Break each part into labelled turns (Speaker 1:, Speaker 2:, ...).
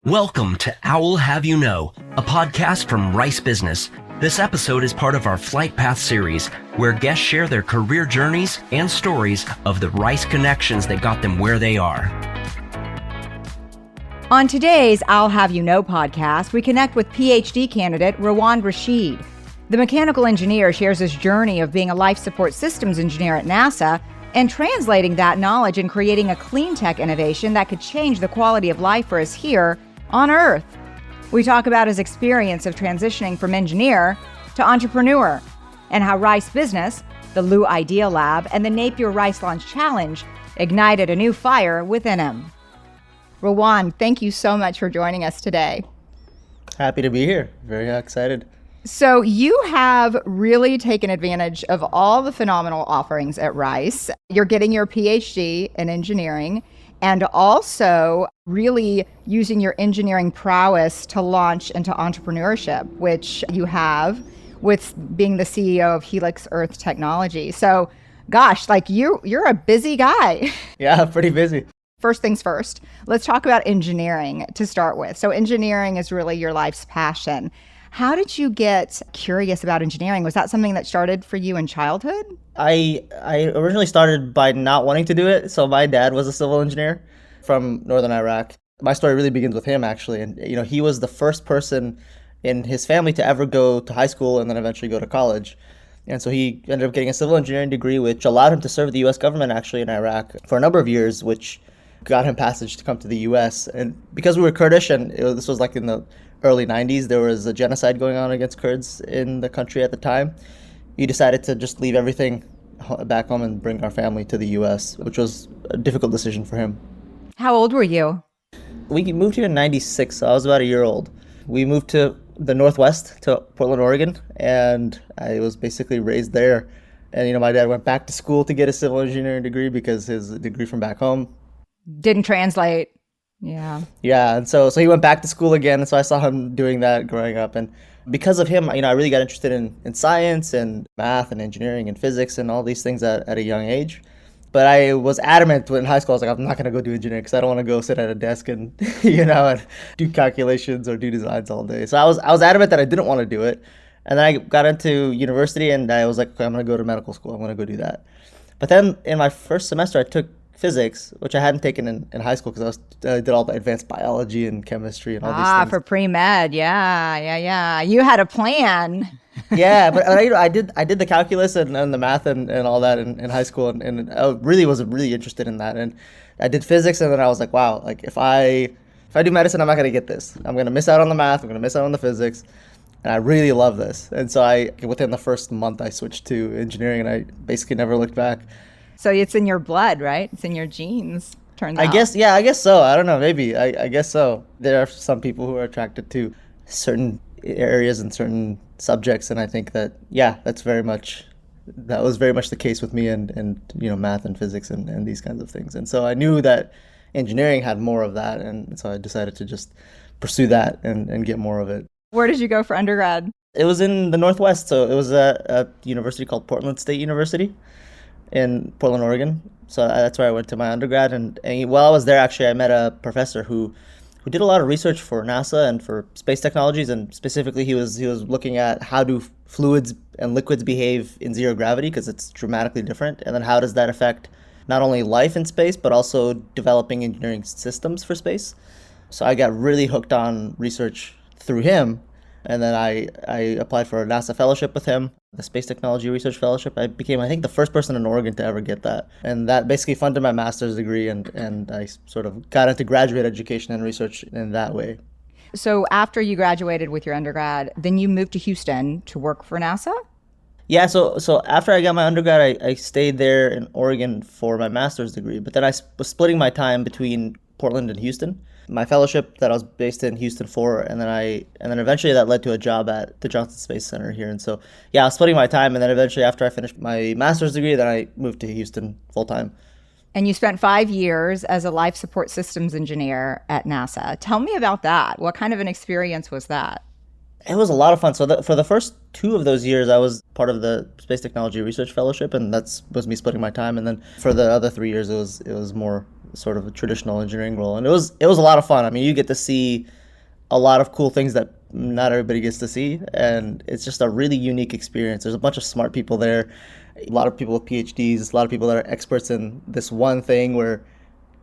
Speaker 1: Welcome to Owl Have You Know, a podcast from Rice Business. This episode is part of our Flight Path series, where guests share their career journeys and stories of the Rice connections that got them where they are.
Speaker 2: On today's I'll Have You Know podcast, we connect with Ph.D. candidate Rawand Rasheed. The mechanical engineer shares his journey of being a life support systems engineer at NASA and translating that knowledge and creating a clean tech innovation that could change the quality of life for us here on Earth. We talk about his experience of transitioning from engineer to entrepreneur and how Rice Business, the Liu Idea Lab, and the Napier Rice Launch Challenge ignited a new fire within him. Rawand, thank you so much for joining us today.
Speaker 3: Happy to be here. Very excited.
Speaker 2: So you have really taken advantage of all the phenomenal offerings at Rice. You're getting your PhD in engineering and also really using your engineering prowess to launch into entrepreneurship, which you have with being the CEO of Helix Earth Technologies. So gosh, like you're a busy guy.
Speaker 3: Yeah, pretty busy.
Speaker 2: First things first, let's talk about engineering to start with. So engineering is really your life's passion. How did you get curious about engineering? Was that something that started for you in childhood?
Speaker 3: I originally started by not wanting to do it. So my dad was a civil engineer from northern Iraq. My story really begins with him, actually. And, he was the first person in his family to ever go to high school and then eventually go to college. And so he ended up getting a civil engineering degree, which allowed him to serve the U.S. government actually in Iraq for a number of years, which got him passage to come to the U.S. And because we were Kurdish, and this was like in the early 90s, there was a genocide going on against Kurds in the country at the time. He decided to just leave everything back home and bring our family to the U.S., which was a difficult decision for him.
Speaker 2: How old were you?
Speaker 3: We moved here in 96, so I was about a year old. We moved to the Northwest, to Portland, Oregon, and I was basically raised there. And, my dad went back to school to get a civil engineering degree because his degree from back home
Speaker 2: didn't translate. Yeah.
Speaker 3: Yeah, and so he went back to school again, and so I saw him doing that growing up. And because of him, I really got interested in science and math and engineering and physics and all these things at a young age. But I was adamant in high school. I was like, I'm not going to go do engineering because I don't want to go sit at a desk and, and do calculations or do designs all day. So I was adamant that I didn't want to do it. And then I got into university and I was like, okay, I'm going to go to medical school. I'm going to go do that. But then in my first semester, I took physics, which I hadn't taken in high school because I did all the advanced biology and chemistry and all these things.
Speaker 2: For pre-med. Yeah. You had a plan.
Speaker 3: Yeah, but I did the calculus and the math and all that in high school, and I really was really interested in that. And I did physics, and then I was like, wow, like if I do medicine, I'm not going to get this. I'm going to miss out on the math. I'm going to miss out on the physics. And I really love this. And so within the first month, I switched to engineering, and I basically never looked back.
Speaker 2: So it's in your blood, right? It's in your genes, turns out.
Speaker 3: I guess so. I don't know, maybe. I guess so. There are some people who are attracted to certain areas and certain subjects, and I think that, that was very much the case with me and math and physics and these kinds of things. And so I knew that engineering had more of that, and so I decided to just pursue that and get more of it.
Speaker 2: Where did you go for undergrad?
Speaker 3: It was in the Northwest, so it was a university called Portland State University in Portland, Oregon. So that's where I went to my undergrad. And while I was there, actually, I met a professor who did a lot of research for NASA and for space technologies. And specifically, he was looking at how do fluids and liquids behave in zero gravity, because it's dramatically different. And then how does that affect not only life in space, but also developing engineering systems for space. So I got really hooked on research through him. And then I applied for a NASA fellowship with him, the Space Technology Research Fellowship. I became, I think, the first person in Oregon to ever get that. And that basically funded my master's degree, and I sort of got into graduate education and research in that way.
Speaker 2: So after you graduated with your undergrad, then you moved to Houston to work for NASA?
Speaker 3: Yeah, so after I got my undergrad, I stayed there in Oregon for my master's degree. But then I was splitting my time between Portland and Houston. My fellowship that I was based in Houston for, and then eventually that led to a job at the Johnson Space Center here. And so, I was splitting my time, and then eventually after I finished my master's degree, then I moved to Houston full time.
Speaker 2: And you spent 5 years as a life support systems engineer at NASA. Tell me about that. What kind of an experience was that?
Speaker 3: It was a lot of fun. So for the first 2 of those years, I was part of the Space Technology Research Fellowship, and that was me splitting my time. And then for the other 3 years, it was more sort of a traditional engineering role. And it was a lot of fun. I mean, you get to see a lot of cool things that not everybody gets to see, and it's just a really unique experience. There's a bunch of smart people there, a lot of people with PhDs, a lot of people that are experts in this one thing where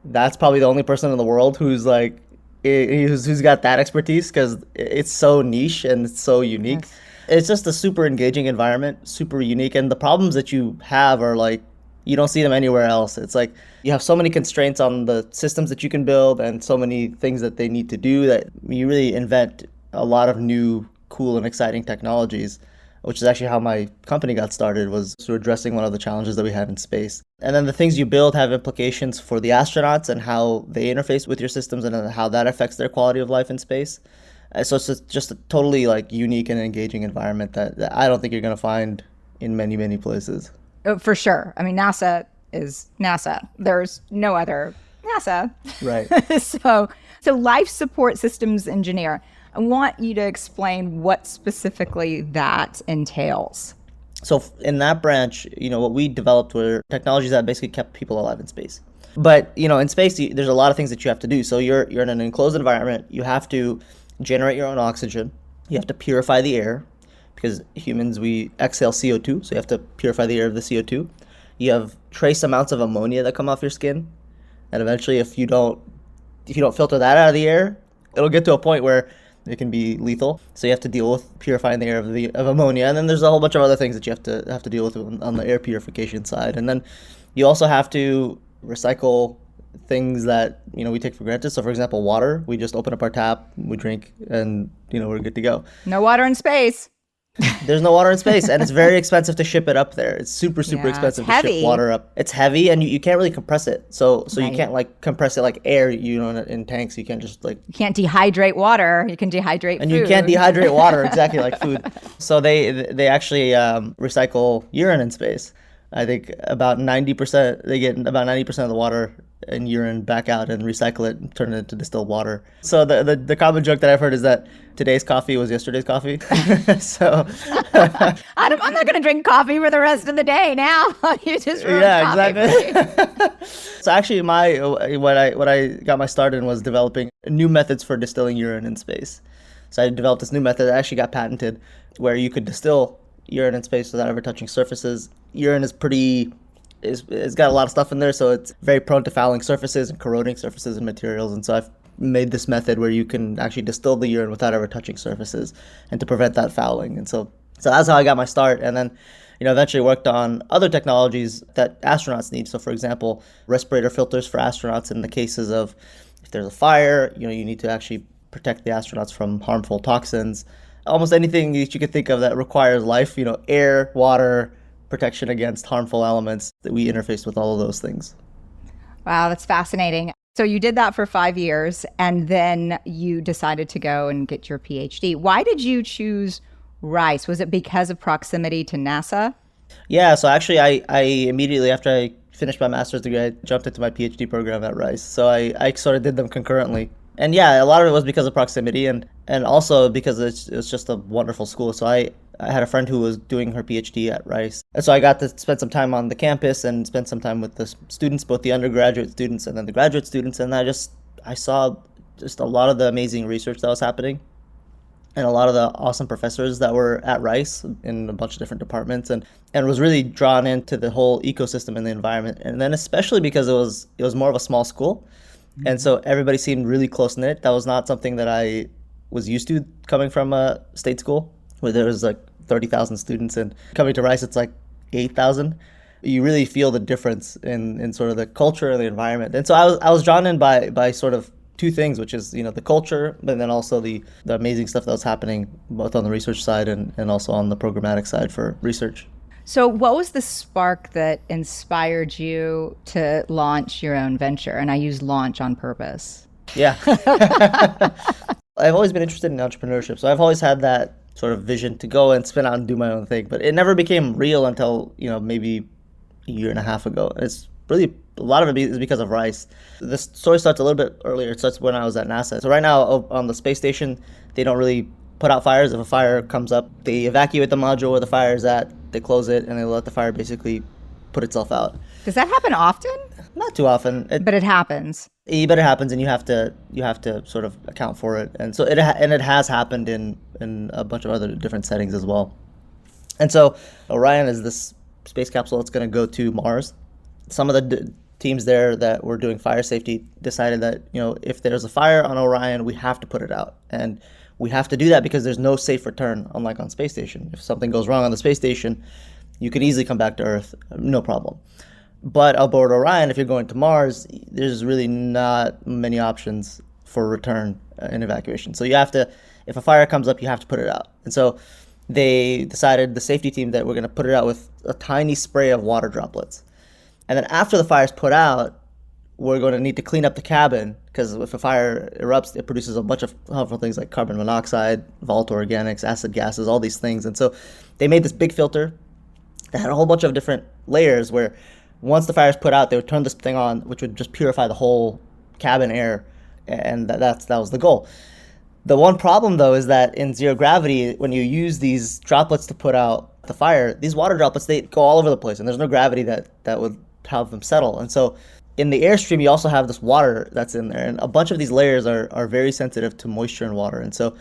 Speaker 3: that's probably the only person in the world who's like who's got that expertise, because it's so niche and it's so unique.
Speaker 2: Yes.
Speaker 3: It's just a super engaging environment, super unique, and the problems that you have are like you don't see them anywhere else. It's like you have so many constraints on the systems that you can build and so many things that they need to do that you really invent a lot of new, cool, and exciting technologies, which is actually how my company got started, was through addressing one of the challenges that we have in space. And then the things you build have implications for the astronauts and how they interface with your systems and how that affects their quality of life in space. So it's just a totally like unique and engaging environment that I don't think you're going to find in many, many places.
Speaker 2: Oh, for sure. I mean, NASA is NASA. There's no other NASA.
Speaker 3: Right.
Speaker 2: So life support systems engineer. I want you to explain what specifically that entails.
Speaker 3: So in that branch, what we developed were technologies that basically kept people alive in space. But, in space, there's a lot of things that you have to do. So you're in an enclosed environment. You have to generate your own oxygen. You have to purify the air, because humans, we exhale CO2, so you have to purify the air of the CO2. You have trace amounts of ammonia that come off your skin, and eventually, if you don't filter that out of the air, it'll get to a point where it can be lethal. So you have to deal with purifying the air of ammonia, and then there's a whole bunch of other things that you have to deal with on the air purification side. And then you also have to recycle things that we take for granted. So for example, water, we just open up our tap, we drink, and we're good to go.
Speaker 2: No water in space.
Speaker 3: There's no water in space, and it's very expensive to ship it up there. It's super expensive to ship water up. It's heavy, and you can't really compress it. So
Speaker 2: Right.
Speaker 3: You can't like compress it like air, in tanks. You can't just like.
Speaker 2: You can't dehydrate water. You can dehydrate
Speaker 3: And
Speaker 2: food.
Speaker 3: you can't dehydrate water exactly like food. So they actually recycle urine in space. I think about 90%, they get about 90% of the water and urine back out and recycle it and turn it into distilled water. So the common joke that I've heard is that today's coffee was yesterday's coffee. So
Speaker 2: I'm not going to drink coffee for the rest of the day now. You just ruined coffee for me.
Speaker 3: exactly. So actually, what I got my start in was developing new methods for distilling urine in space. So I developed this new method that actually got patented, where you could distill urine in space without ever touching surfaces. Urine is it's got a lot of stuff in there, so it's very prone to fouling surfaces and corroding surfaces and materials. And so I've made this method where you can actually distill the urine without ever touching surfaces, and to prevent that fouling. And so that's how I got my start. And then eventually worked on other technologies that astronauts need. So for example, respirator filters for astronauts in the cases of if there's a fire, you need to actually protect the astronauts from harmful toxins. Almost anything that you could think of that requires life, air, water, protection against harmful elements, that we interface with all of those things.
Speaker 2: Wow, that's fascinating. So you did that for 5 years, and then you decided to go and get your PhD. Why did you choose Rice? Was it because of proximity to NASA?
Speaker 3: Yeah, so actually I immediately after I finished my master's degree, I jumped into my PhD program at Rice. So I sort of did them concurrently. And yeah, a lot of it was because of proximity and also because it's just a wonderful school. So I had a friend who was doing her PhD at Rice. And so I got to spend some time on the campus and spend some time with the students, both the undergraduate students and then the graduate students. And I saw just a lot of the amazing research that was happening and a lot of the awesome professors that were at Rice in a bunch of different departments, and was really drawn into the whole ecosystem and the environment. And then especially because it was more of a small school. And so everybody seemed really close-knit. That was not something that I was used to coming from a state school where there was like 30,000 students, and coming to Rice, it's like 8,000. You really feel the difference in sort of the culture and the environment. And so I was drawn in by sort of two things, which is, the culture, but then also the amazing stuff that was happening both on the research side and also on the programmatic side for research.
Speaker 2: So what was the spark that inspired you to launch your own venture? And I use launch on purpose.
Speaker 3: Yeah. I've always been interested in entrepreneurship. So I've always had that sort of vision to go and spin out and do my own thing. But it never became real until, maybe a year and a half ago. It's really, a lot of it is because of Rice. The story starts a little bit earlier. It starts when I was at NASA. So right now on the space station, they don't really put out fires. If a fire comes up, they evacuate the module where the fire is at, they close it, and they let the fire basically put itself out.
Speaker 2: Does that happen often?
Speaker 3: Not too often.
Speaker 2: But it happens.
Speaker 3: But it happens, and you have to sort of account for it. And so it has happened in a bunch of other different settings as well. And so Orion is this space capsule that's going to go to Mars. Some of the teams there that were doing fire safety decided that, if there's a fire on Orion, we have to put it out. And we have to do that because there's no safe return, unlike on space station. If something goes wrong on the space station, you could easily come back to Earth, no problem. But aboard Orion, if you're going to Mars, there's really not many options for return and evacuation. So you have to, if a fire comes up, you have to put it out. And so they decided, the safety team, that we're going to put it out with a tiny spray of water droplets. And then after the fire's put out, we're going to need to clean up the cabin, because if a fire erupts, it produces a bunch of harmful things like carbon monoxide, volatile organics, acid gases, all these things. And so they made this big filter that had a whole bunch of different layers where once the fire's put out, they would turn this thing on, which would just purify the whole cabin air. And that was the goal. The one problem, though, is that in zero gravity, when you use these droplets to put out the fire, these water droplets, they go all over the place, and there's no gravity that would have them settle. And so in the airstream, you also have this water that's in there, and a bunch of these layers are very sensitive to moisture and water. And so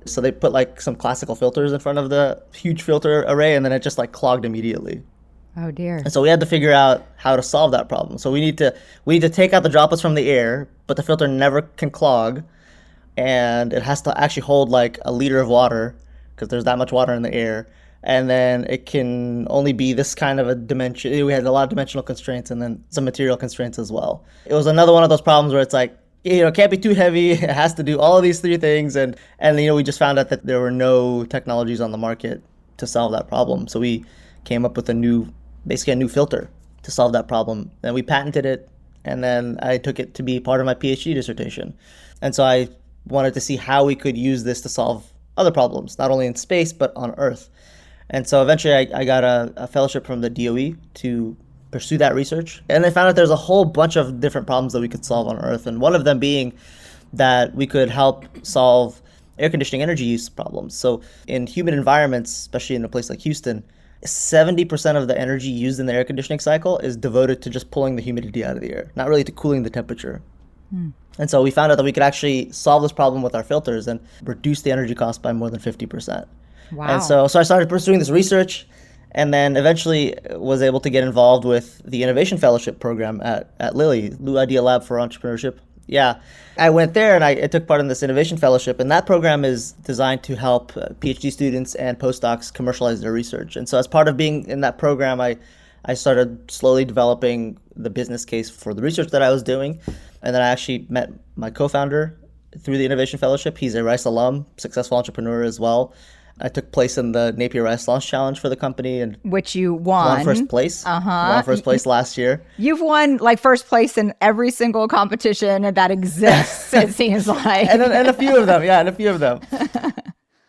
Speaker 3: they put like some classical filters in front of the huge filter array, and then it just like clogged immediately.
Speaker 2: Oh dear.
Speaker 3: And so we had to figure out how to solve that problem. So we need to take out the droplets from the air, but the filter never can clog, and it has to actually hold like a liter of water, because there's that much water in the air. And then it can only be this kind of a dimension. We had a lot of dimensional constraints and then some material constraints as well. It was another one of those problems where it's like, it can't be too heavy. It has to do all of these three things. And we just found out that there were no technologies on the market to solve that problem. So we came up with basically a new filter to solve that problem. And we patented it. And then I took it to be part of my PhD dissertation. And so I wanted to see how we could use this to solve other problems, not only in space, but on Earth. And so eventually I got a fellowship from the DOE to pursue that research. And I found out there's a whole bunch of different problems that we could solve on Earth. And one of them being that we could help solve air conditioning energy use problems. So in humid environments, especially in a place like Houston, 70% of the energy used in the air conditioning cycle is devoted to just pulling the humidity out of the air, not really to cooling the temperature. And so we found out that we could actually solve this problem with our filters and reduce the energy cost by more than 50%.
Speaker 2: Wow.
Speaker 3: And so I started pursuing this research, and then eventually was able to get involved with the Innovation Fellowship program at Lilly, Liu Idea Lab for Entrepreneurship. Yeah, I went there and I took part in this Innovation Fellowship, and that program is designed to help PhD students and postdocs commercialize their research. And so as part of being in that program, I started slowly developing the business case for the research that I was doing. And then I actually met my co-founder through the Innovation Fellowship. He's a Rice alum, successful entrepreneur as well. I took place in the Napier Rice Launch Challenge for the company, and
Speaker 2: which you won.
Speaker 3: Won first place. Won first place last year.
Speaker 2: You've won like first place in every single competition that exists, it seems like.
Speaker 3: and a few of them, yeah, and a few of them.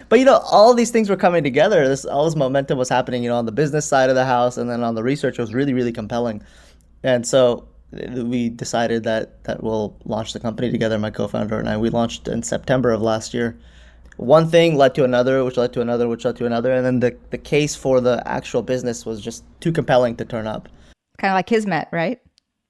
Speaker 3: But all these things were coming together. All this momentum was happening, on the business side of the house, and then on the research, it was really, really compelling. And so we decided that we'll launch the company together, my co-founder and I. We launched in September of last year. One thing led to another, which led to another, which led to another. And then the case for the actual business was just too compelling to turn up.
Speaker 2: Kind of like Kismet, right?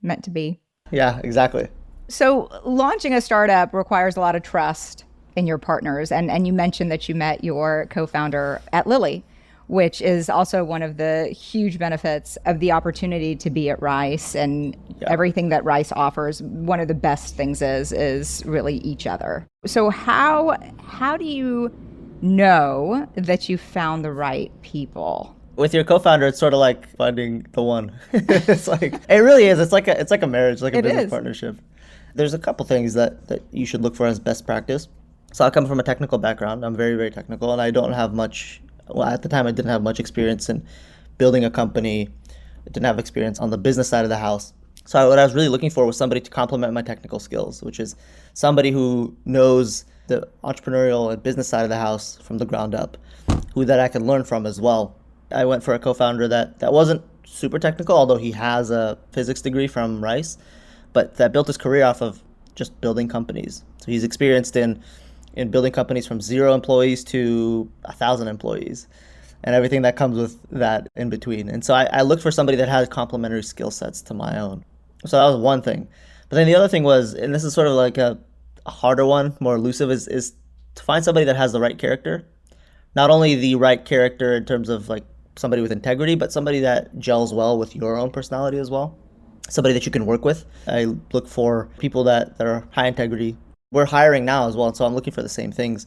Speaker 2: Meant to be.
Speaker 3: Yeah, exactly.
Speaker 2: So launching a startup requires a lot of trust in your partners. And you mentioned that you met your co-founder at Lilly, which is also one of the huge benefits of the opportunity to be at Rice, and everything that Rice offers. One of the best things is really each other. So how do you know that you found the right people?
Speaker 3: With your co-founder, it's sort of like finding the one. It's like, it really is. It's like a marriage, like a business partnership. There's a couple things that you should look for as best practice. So I come from a technical background. I'm very, very technical, and I don't have much. Well, at the time, I didn't have much experience in building a company. I didn't have experience on the business side of the house. So what I was really looking for was somebody to complement my technical skills, which is somebody who knows the entrepreneurial and business side of the house from the ground up, who that I can learn from as well. I went for a co-founder that wasn't super technical, although he has a physics degree from Rice, but that built his career off of just building companies. So he's experienced in building companies from 0 employees to 1,000 employees. and everything that comes with that in between. And so I looked for somebody that had complementary skill sets to my own. So that was one thing. But then the other thing was, and this is sort of like a harder one, more elusive, is to find somebody that has the right character. Not only the right character in terms of like somebody with integrity, but somebody that gels well with your own personality as well. Somebody that you can work with. I look for people that are high integrity. We're hiring now as well, and so I'm looking for the same things,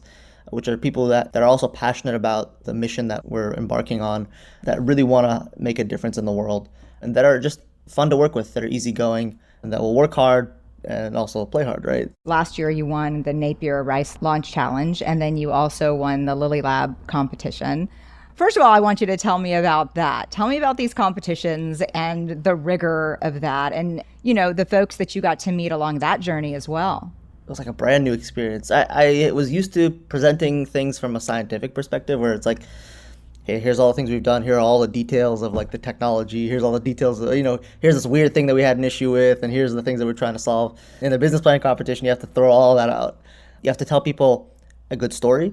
Speaker 3: which are people that are also passionate about the mission that we're embarking on, that really want to make a difference in the world, and that are just fun to work with, that are easygoing, and that will work hard and also play hard, right?
Speaker 2: Last year, you won the Napier Rice Launch Challenge, and then you also won the Lilly Lab competition. First of all, I want you to tell me about that. Tell me about these competitions and the rigor of that, and the folks that you got to meet along that journey as well.
Speaker 3: It was like a brand new experience. I was used to presenting things from a scientific perspective, where it's like, hey, here's all the things we've done. Here are all the details of like the technology. Here's all the details of, here's this weird thing that we had an issue with, and here's the things that we're trying to solve. In the business planning competition, you have to throw all that out. You have to tell people a good story.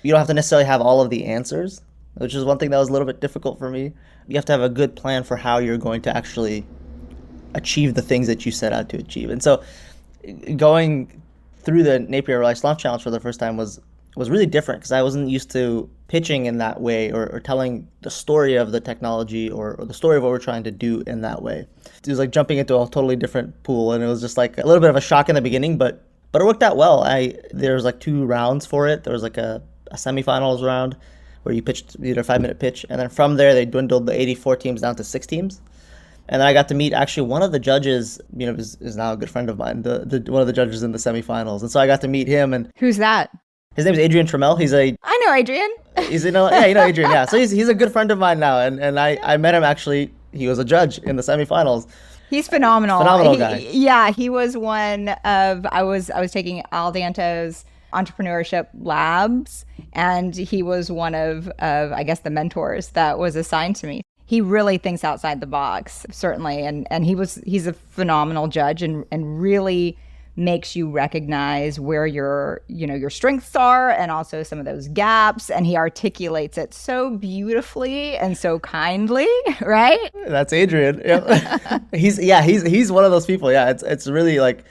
Speaker 3: You don't have to necessarily have all of the answers, which is one thing that was a little bit difficult for me. You have to have a good plan for how you're going to actually achieve the things that you set out to achieve. And so going through the Napier Rice Launch Challenge for the first time was really different, because I wasn't used to pitching in that way, or telling the story of the technology or the story of what we're trying to do in that way. It was like jumping into a totally different pool, and it was just like a little bit of a shock in the beginning, but it worked out well. There was like 2 rounds for it. There was like a semifinals round where you pitched either a 5-minute pitch, and then from there they dwindled the 84 teams down to 6 teams. And then I got to meet actually one of the judges, is now a good friend of mine, one of the judges in the semifinals. And so I got to meet him. And
Speaker 2: who's that?
Speaker 3: His name is Adrian Trammell.
Speaker 2: I know Adrian.
Speaker 3: Yeah, you know Adrian, yeah. So he's a good friend of mine now. And I met him actually, he was a judge in the semifinals.
Speaker 2: He's phenomenal.
Speaker 3: Phenomenal guy.
Speaker 2: Yeah, he was one of, I was taking Al Danto's entrepreneurship labs, and he was one of I guess the mentors that was assigned to me. He really thinks outside the box, certainly, and he's a phenomenal judge, and really makes you recognize where your strengths are, and also some of those gaps, and he articulates it so beautifully and so kindly, right?
Speaker 3: That's Adrian. Yeah. He's one of those people. Yeah, it's really like,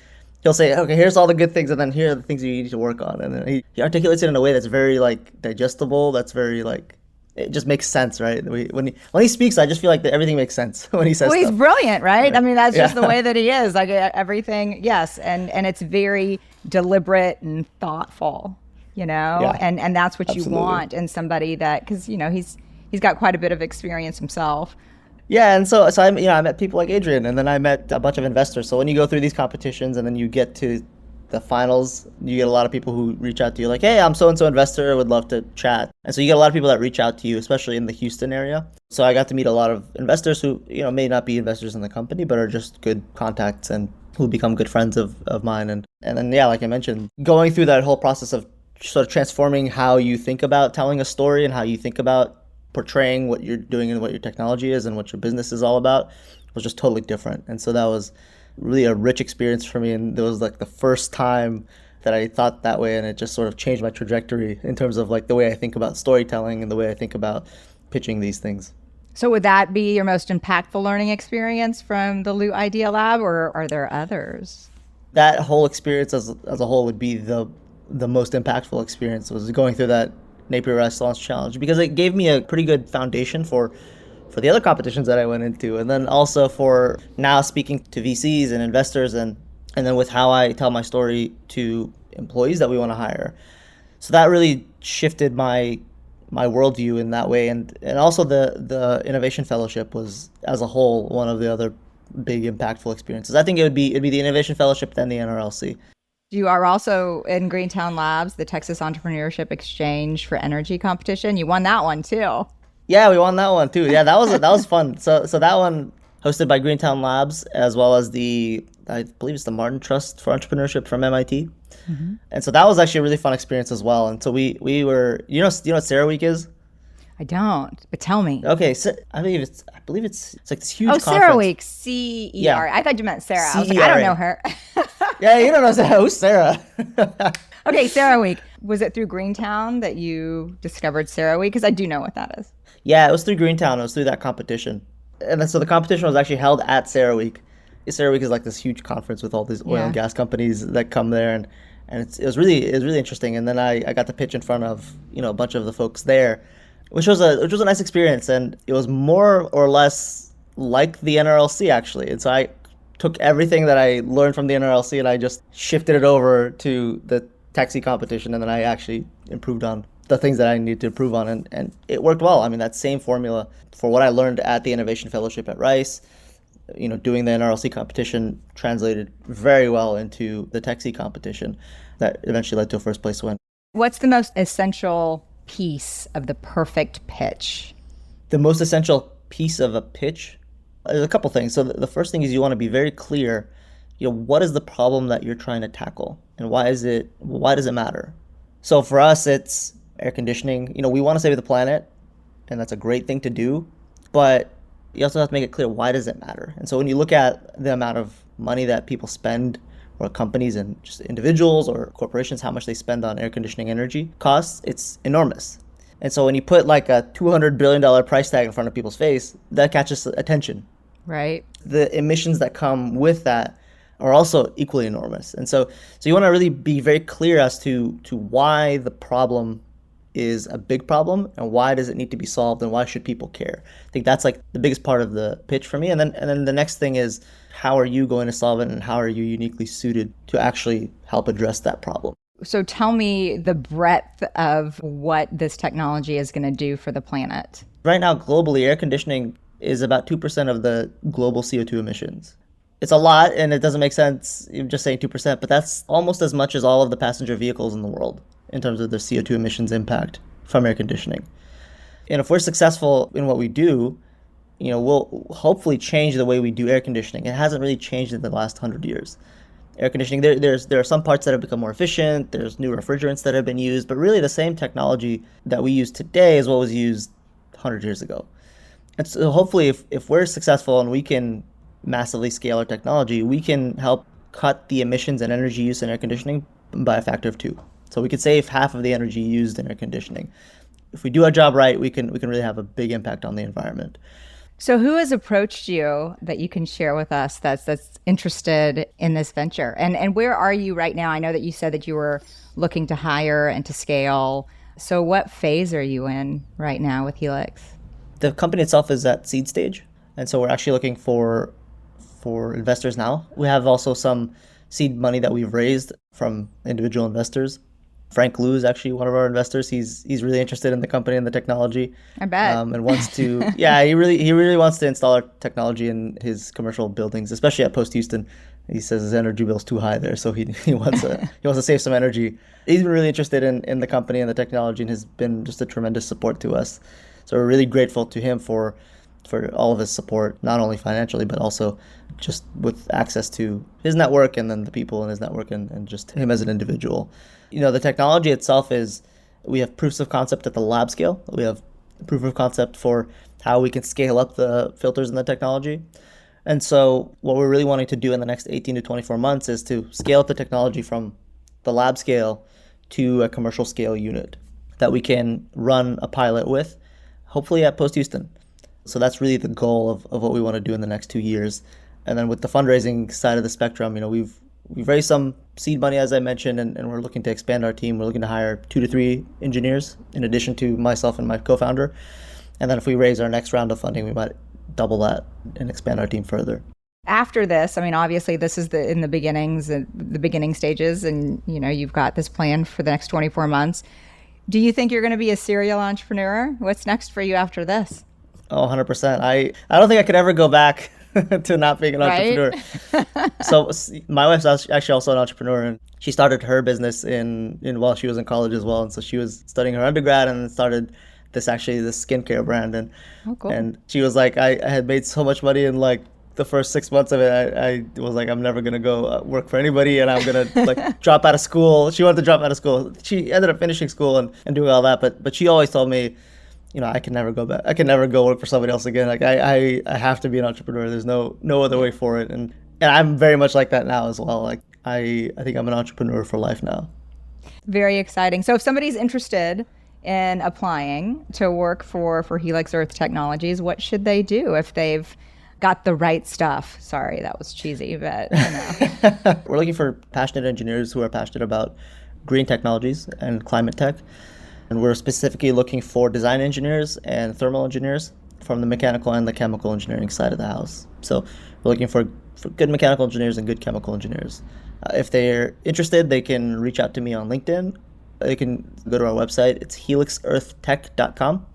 Speaker 3: he'll say, okay, here's all the good things, and then here are the things you need to work on, and then he articulates it in a way that's very like digestible. That's very like, it just makes sense, right? When he speaks, I just feel like everything makes sense when he says
Speaker 2: stuff. He's brilliant, right? I mean, that's just the way that he is. Like everything, yes, and it's very deliberate and thoughtful,
Speaker 3: Yeah,
Speaker 2: and that's what
Speaker 3: absolutely.
Speaker 2: You want in somebody that, because he's got quite a bit of experience himself.
Speaker 3: Yeah, and so I met people like Adrian, and then I met a bunch of investors. So when you go through these competitions and then you get to the finals, you get a lot of people who reach out to you like, hey, I'm so-and-so investor, would love to chat. And so you get a lot of people that reach out to you, especially in the Houston area. So I got to meet a lot of investors who, may not be investors in the company, but are just good contacts and who become good friends of mine. And then, yeah, like I mentioned, going through that whole process of sort of transforming how you think about telling a story and how you think about portraying what you're doing and what your technology is and what your business is all about was just totally different. And so that was really a rich experience for me, and it was like the first time that I thought that way, and it just sort of changed my trajectory in terms of like the way I think about storytelling and the way I think about pitching these things.
Speaker 2: So would that be your most impactful learning experience from the Liu Idea Lab, or are there others?
Speaker 3: That whole experience as a whole would be the most impactful experience, was going through that Napier Rice Launch Challenge, because it gave me a pretty good foundation for the other competitions that I went into, and then also for now speaking to VCs and investors, and then with how I tell my story to employees that we want to hire. So that really shifted my worldview in that way, and also the Innovation Fellowship was, as a whole, one of the other big impactful experiences. I think it'd be the Innovation Fellowship, then the NRLC.
Speaker 2: You are also in Greentown Labs, the Texas Entrepreneurship Exchange for Energy competition. You won that one too.
Speaker 3: Yeah, we won that one too. Yeah, that was fun. So that one hosted by Greentown Labs, as well as I believe it's the Martin Trust for Entrepreneurship from MIT. Mm-hmm. And so that was actually a really fun experience as well. And so we were, you know what Sarah Week is?
Speaker 2: I don't, but tell me.
Speaker 3: Okay, so I believe it's like this huge conference.
Speaker 2: Sarah Week, CER. Yeah. I thought you meant Sarah. I was like, I don't know her.
Speaker 3: Yeah, you don't know Sarah. Who's Sarah?
Speaker 2: Okay, CERAWeek. Was it through Greentown that you discovered CERAWeek? Because I do know what that is.
Speaker 3: Yeah, it was through Greentown. It was through that competition. And then, so the competition was actually held at CERAWeek. CERAWeek is like this huge conference with all these oil and gas companies that come there, and it was really interesting. And then I got to pitch in front of a bunch of the folks there, which was a nice experience, and it was more or less like the NRLC actually. And so I took everything that I learned from the NRLC and I just shifted it over to the taxi competition, and then I actually improved on the things that I needed to improve on, and it worked well. I mean, that same formula for what I learned at the Innovation Fellowship at Rice, doing the NRLC competition translated very well into the taxi competition that eventually led to a first place win.
Speaker 2: What's the most essential piece of the perfect pitch?
Speaker 3: The most essential piece of a pitch, there's a couple things. So the first thing is you want to be very clear, what is the problem that you're trying to tackle, and why does it matter? So for us, it's air conditioning. We want to save the planet, and that's a great thing to do, but you also have to make it clear, why does it matter? And so when you look at the amount of money that people spend, or companies and just individuals or corporations, how much they spend on air conditioning energy costs, it's enormous. And so when you put like a $200 billion price tag in front of people's face, that catches attention.
Speaker 2: Right.
Speaker 3: The emissions that come with that are also equally enormous. And so you want to really be very clear as to why the problem is a big problem, and why does it need to be solved, and why should people care. I think that's like the biggest part of the pitch for me. And then the next thing is, how are you going to solve it, and how are you uniquely suited to actually help address that problem?
Speaker 2: So tell me the breadth of what this technology is going to do for the planet.
Speaker 3: Right now, globally, air conditioning is about 2% of the global CO2 emissions. It's a lot, and it doesn't make sense just saying 2%, but that's almost as much as all of the passenger vehicles in the world in terms of the CO2 emissions impact from air conditioning. And if we're successful in what we do, we'll hopefully change the way we do air conditioning. It hasn't really changed in the last 100 years. Air conditioning, there are some parts that have become more efficient, there's new refrigerants that have been used, but really the same technology that we use today is what was used 100 years ago. And so hopefully if we're successful and we can massively scale our technology, we can help cut the emissions and energy use in air conditioning by a factor of 2. So we could save half of the energy used in air conditioning. If we do our job right, we can really have a big impact on the environment.
Speaker 2: So who has approached you that you can share with us that's interested in this venture? And where are you right now? I know that you said that you were looking to hire and to scale. So what phase are you in right now with Helix?
Speaker 3: The company itself is at seed stage. And so we're actually looking for investors now. We have also some seed money that we've raised from individual investors. Frank Liu is actually one of our investors. He's really interested in the company and the technology.
Speaker 2: I bet.
Speaker 3: And wants to, yeah, he really wants to install our technology in his commercial buildings, especially at Post Houston. He says his energy bill's too high there, so he wants to save some energy. He's been really interested in the company and the technology, and has been just a tremendous support to us. So we're really grateful to him for all of his support, not only financially, but also just with access to his network, and then the people in his network, and just him as an individual. The technology itself we have proofs of concept at the lab scale. We have proof of concept for how we can scale up the filters in the technology. And so what we're really wanting to do in the next 18 to 24 months is to scale up the technology from the lab scale to a commercial scale unit that we can run a pilot with, hopefully at Post Houston. So that's really the goal of what we want to do in the next 2 years. And then with the fundraising side of the spectrum, we've raised some seed money, as I mentioned, and we're looking to expand our team. We're looking to hire 2 to 3 engineers in addition to myself and my co-founder. And then if we raise our next round of funding, we might double that and expand our team further.
Speaker 2: After this, obviously this is in the beginnings, the beginning stages, and you've got this plan for the next 24 months. Do you think you're going to be a serial entrepreneur? What's next for you after this?
Speaker 3: Oh, 100%. I don't think I could ever go back to not being an entrepreneur. So my wife's actually also an entrepreneur, and she started her business while she was in college as well. And so she was studying her undergrad and started this skincare brand. And
Speaker 2: oh, cool.
Speaker 3: And she was like, I had made so much money in like the first 6 months of it. I was like, I'm never gonna go work for anybody, and I'm gonna like drop out of school. She wanted to drop out of school. She ended up finishing school and doing all that, but she always told me, I can never go back. I can never go work for somebody else again. Like I have to be an entrepreneur. There's no other way for it. And I'm very much like that now as well. Like I think I'm an entrepreneur for life now.
Speaker 2: Very exciting. So if somebody's interested in applying to work for Helix Earth Technologies, what should they do if they've got the right stuff? Sorry, that was cheesy, but
Speaker 3: We're looking for passionate engineers who are passionate about green technologies and climate tech. And we're specifically looking for design engineers and thermal engineers from the mechanical and the chemical engineering side of the house. So we're looking for good mechanical engineers and good chemical engineers. If they're interested, they can reach out to me on LinkedIn. They can go to our website. It's helixearthtech.com.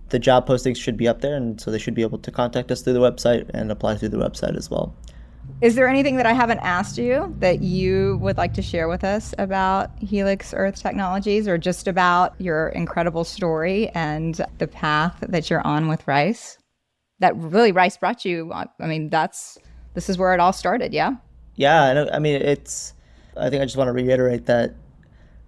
Speaker 3: The job postings should be up there, and so they should be able to contact us through the website and apply through the website as well.
Speaker 2: Is there anything that I haven't asked you that you would like to share with us about Helix Earth Technologies, or just about your incredible story and the path that you're on with Rice? That really Rice brought you. I mean, this is where it all started, yeah?
Speaker 3: Yeah, I mean, I think I just want to reiterate that,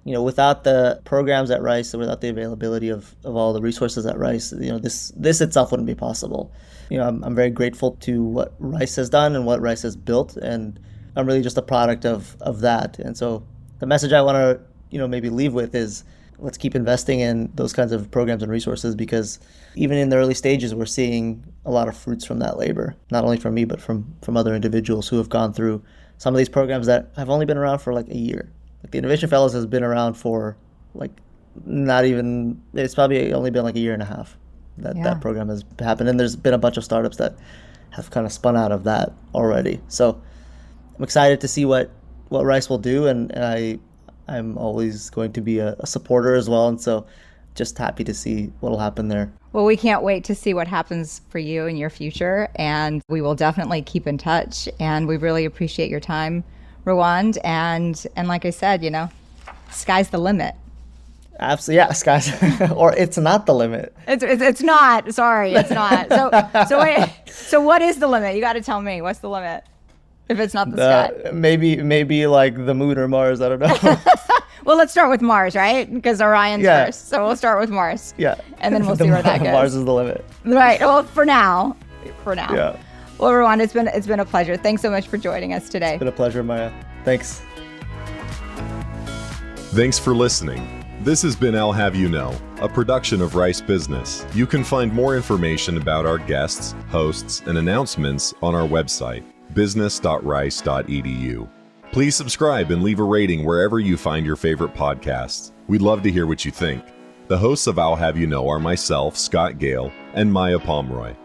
Speaker 3: without the programs at Rice, without the availability of all the resources at Rice, this itself wouldn't be possible. I'm very grateful to what Rice has done and what Rice has built, and I'm really just a product of that. And so the message I want to, maybe leave with is, let's keep investing in those kinds of programs and resources, because even in the early stages, we're seeing a lot of fruits from that labor, not only from me, but from other individuals who have gone through some of these programs that have only been around for like a year. Like the Innovation Fellows has been around for it's probably only been like a year and a half that program has happened. And there's been a bunch of startups that have kind of spun out of that already. So I'm excited to see what Rice will do. And I'm always going to be a supporter as well. And so just happy to see what will happen there.
Speaker 2: Well, we can't wait to see what happens for you in your future. And we will definitely keep in touch. And we really appreciate your time, Rawand. And like I said, sky's the limit.
Speaker 3: Absolutely, yeah, sky's or it's not the limit.
Speaker 2: It's not. Sorry, it's not. So what is the limit? You got to tell me. What's the limit? If it's not the sky,
Speaker 3: maybe like the moon or Mars. I don't know.
Speaker 2: Well, let's start with Mars, right? Because Orion's first. So we'll start with Mars.
Speaker 3: Yeah.
Speaker 2: And then we'll see where that goes.
Speaker 3: Mars is the limit.
Speaker 2: Right. Well, for now.
Speaker 3: Yeah.
Speaker 2: Well, Rawand, it's been a pleasure. Thanks so much for joining us today.
Speaker 3: It's been a pleasure, Maya. Thanks.
Speaker 4: Thanks for listening. This has been I'll Have You Know, a production of Rice Business. You can find more information about our guests, hosts, and announcements on our website, business.rice.edu. Please subscribe and leave a rating wherever you find your favorite podcasts. We'd love to hear what you think. The hosts of I'll Have You Know are myself, Scott Gale, and Maya Pomroy.